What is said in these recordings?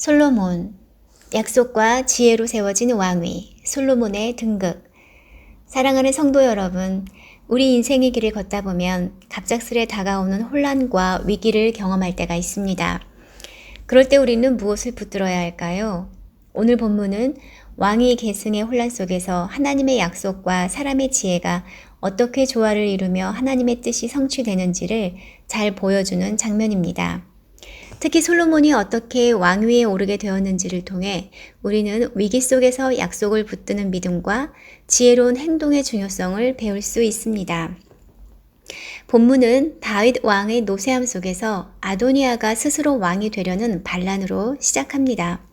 솔로몬, 약속과 지혜로 세워진 왕위, 솔로몬의 등극. 사랑하는 성도 여러분, 우리 인생의 길을 걷다 보면 갑작스레 다가오는 혼란과 위기를 경험할 때가 있습니다. 그럴 때 우리는 무엇을 붙들어야 할까요? 오늘 본문은 왕위 계승의 혼란 속에서 하나님의 약속과 사람의 지혜가 어떻게 조화를 이루며 하나님의 뜻이 성취되는지를 잘 보여주는 장면입니다. 특히 솔로몬이 어떻게 왕위에 오르게 되었는지를 통해 우리는 위기 속에서 약속을 붙드는 믿음과 지혜로운 행동의 중요성을 배울 수 있습니다. 본문은 다윗 왕의 노쇠함 속에서 아도니아가 스스로 왕이 되려는 반란으로 시작합니다.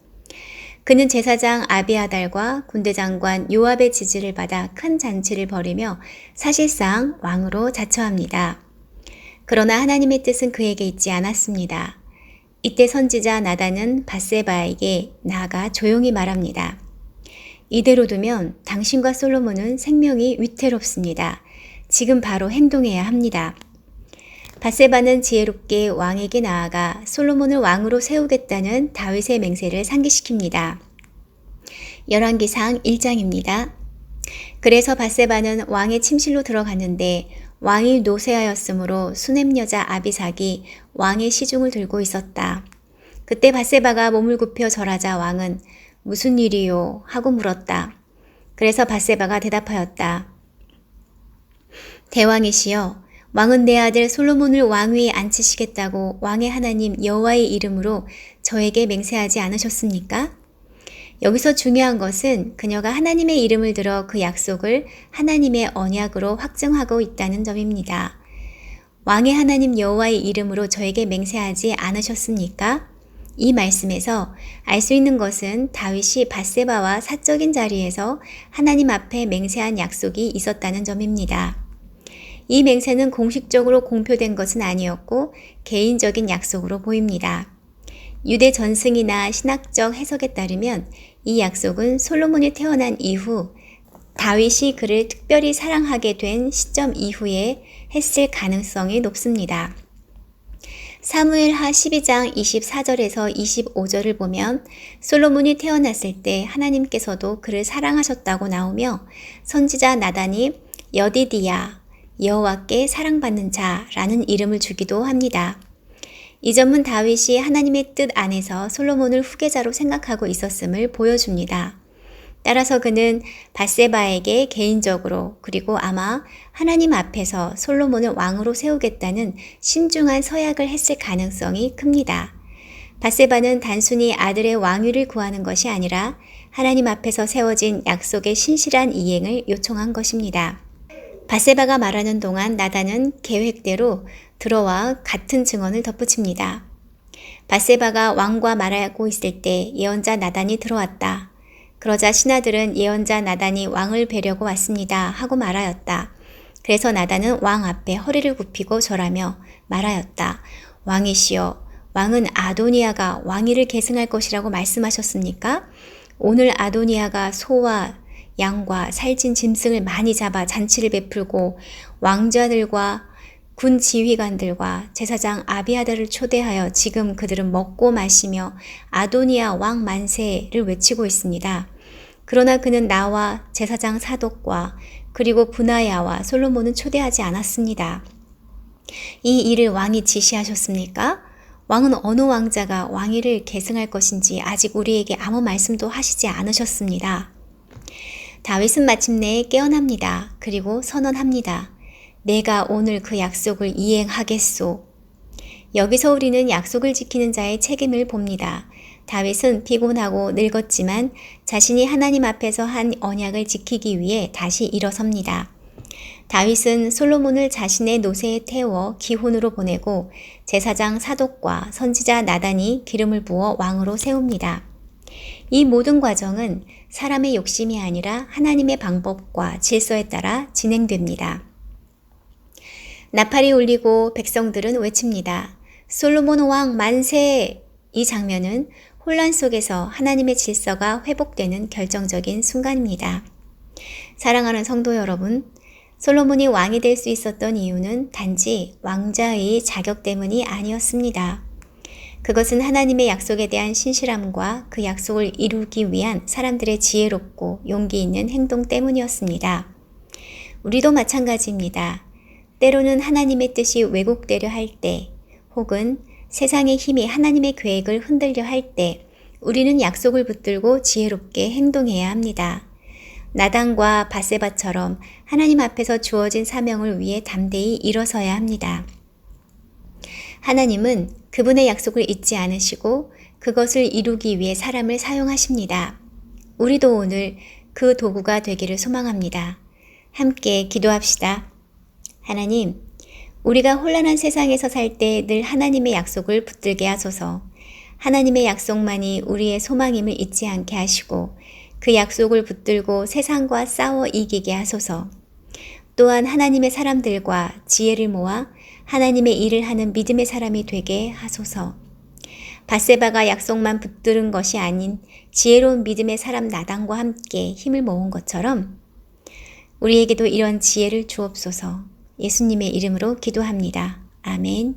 그는 제사장 아비아달과 군대 장관 요압의 지지를 받아 큰 잔치를 벌이며 사실상 왕으로 자처합니다. 그러나 하나님의 뜻은 그에게 있지 않았습니다. 이때 선지자 나단은 밧세바에게 나아가 조용히 말합니다. 이대로 두면 당신과 솔로몬은 생명이 위태롭습니다. 지금 바로 행동해야 합니다. 밧세바는 지혜롭게 왕에게 나아가 솔로몬을 왕으로 세우겠다는 다윗의 맹세를 상기시킵니다. 열왕기상 1장입니다. 그래서 밧세바는 왕의 침실로 들어갔는데 왕이 노쇠하였으므로 수냄 여자 아비삭이 왕의 시중을 들고 있었다. 그때 밧세바가 몸을 굽혀 절하자 왕은 무슨 일이요? 하고 물었다. 그래서 밧세바가 대답하였다. 대왕이시여, 왕은 내 아들 솔로몬을 왕위에 앉히시겠다고 왕의 하나님 여호와의 이름으로 저에게 맹세하지 않으셨습니까? 여기서 중요한 것은 그녀가 하나님의 이름을 들어 그 약속을 하나님의 언약으로 확증하고 있다는 점입니다. 왕의 하나님 여호와의 이름으로 저에게 맹세하지 않으셨습니까? 이 말씀에서 알 수 있는 것은 다윗이 밧세바와 사적인 자리에서 하나님 앞에 맹세한 약속이 있었다는 점입니다. 이 맹세는 공식적으로 공표된 것은 아니었고 개인적인 약속으로 보입니다. 유대 전승이나 신학적 해석에 따르면 이 약속은 솔로몬이 태어난 이후 다윗이 그를 특별히 사랑하게 된 시점 이후에 했을 가능성이 높습니다. 사무엘하 12장 24절에서 25절을 보면 솔로몬이 태어났을 때 하나님께서도 그를 사랑하셨다고 나오며 선지자 나단이 여디디야, 여호와께 사랑받는 자라는 이름을 주기도 합니다. 이 점은 다윗이 하나님의 뜻 안에서 솔로몬을 후계자로 생각하고 있었음을 보여줍니다. 따라서 그는 밧세바에게 개인적으로 그리고 아마 하나님 앞에서 솔로몬을 왕으로 세우겠다는 신중한 서약을 했을 가능성이 큽니다. 밧세바는 단순히 아들의 왕위를 구하는 것이 아니라 하나님 앞에서 세워진 약속의 신실한 이행을 요청한 것입니다. 밧세바가 말하는 동안 나단은 계획대로 들어와 같은 증언을 덧붙입니다. 밧세바가 왕과 말하고 있을 때 예언자 나단이 들어왔다. 그러자 신하들은 예언자 나단이 왕을 뵈려고 왔습니다 하고 말하였다. 그래서 나단은 왕 앞에 허리를 굽히고 절하며 말하였다. 왕이시여, 왕은 아도니아가 왕위를 계승할 것이라고 말씀하셨습니까? 오늘 아도니아가 소와 양과 살찐 짐승을 많이 잡아 잔치를 베풀고 왕자들과 군 지휘관들과 제사장 아비아달을 초대하여 지금 그들은 먹고 마시며 아도니아 왕 만세를 외치고 있습니다. 그러나 그는 나와 제사장 사독과 그리고 브나야와 솔로몬은 초대하지 않았습니다. 이 일을 왕이 지시하셨습니까? 왕은 어느 왕자가 왕위를 계승할 것인지 아직 우리에게 아무 말씀도 하시지 않으셨습니다. 다윗은 마침내 깨어납니다. 그리고 선언합니다. 내가 오늘 그 약속을 이행하겠소. 여기서 우리는 약속을 지키는 자의 책임을 봅니다. 다윗은 피곤하고 늙었지만 자신이 하나님 앞에서 한 언약을 지키기 위해 다시 일어섭니다. 다윗은 솔로몬을 자신의 노새에 태워 기혼으로 보내고 제사장 사독과 선지자 나단이 기름을 부어 왕으로 세웁니다. 이 모든 과정은 사람의 욕심이 아니라 하나님의 방법과 질서에 따라 진행됩니다. 나팔이 울리고 백성들은 외칩니다. 솔로몬 왕 만세! 이 장면은 혼란 속에서 하나님의 질서가 회복되는 결정적인 순간입니다. 사랑하는 성도 여러분, 솔로몬이 왕이 될 수 있었던 이유는 단지 왕자의 자격 때문이 아니었습니다. 그것은 하나님의 약속에 대한 신실함과 그 약속을 이루기 위한 사람들의 지혜롭고 용기 있는 행동 때문이었습니다. 우리도 마찬가지입니다. 때로는 하나님의 뜻이 왜곡되려 할 때, 혹은 세상의 힘이 하나님의 계획을 흔들려 할 때, 우리는 약속을 붙들고 지혜롭게 행동해야 합니다. 나단과 밧세바처럼 하나님 앞에서 주어진 사명을 위해 담대히 일어서야 합니다. 하나님은 그분의 약속을 잊지 않으시고 그것을 이루기 위해 사람을 사용하십니다. 우리도 오늘 그 도구가 되기를 소망합니다. 함께 기도합시다. 하나님, 우리가 혼란한 세상에서 살 때 늘 하나님의 약속을 붙들게 하소서. 하나님의 약속만이 우리의 소망임을 잊지 않게 하시고 그 약속을 붙들고 세상과 싸워 이기게 하소서. 또한 하나님의 사람들과 지혜를 모아 하나님의 일을 하는 믿음의 사람이 되게 하소서. 밧세바가 약속만 붙드는 것이 아닌 지혜로운 믿음의 사람 나단과 함께 힘을 모은 것처럼 우리에게도 이런 지혜를 주옵소서. 예수님의 이름으로 기도합니다. 아멘.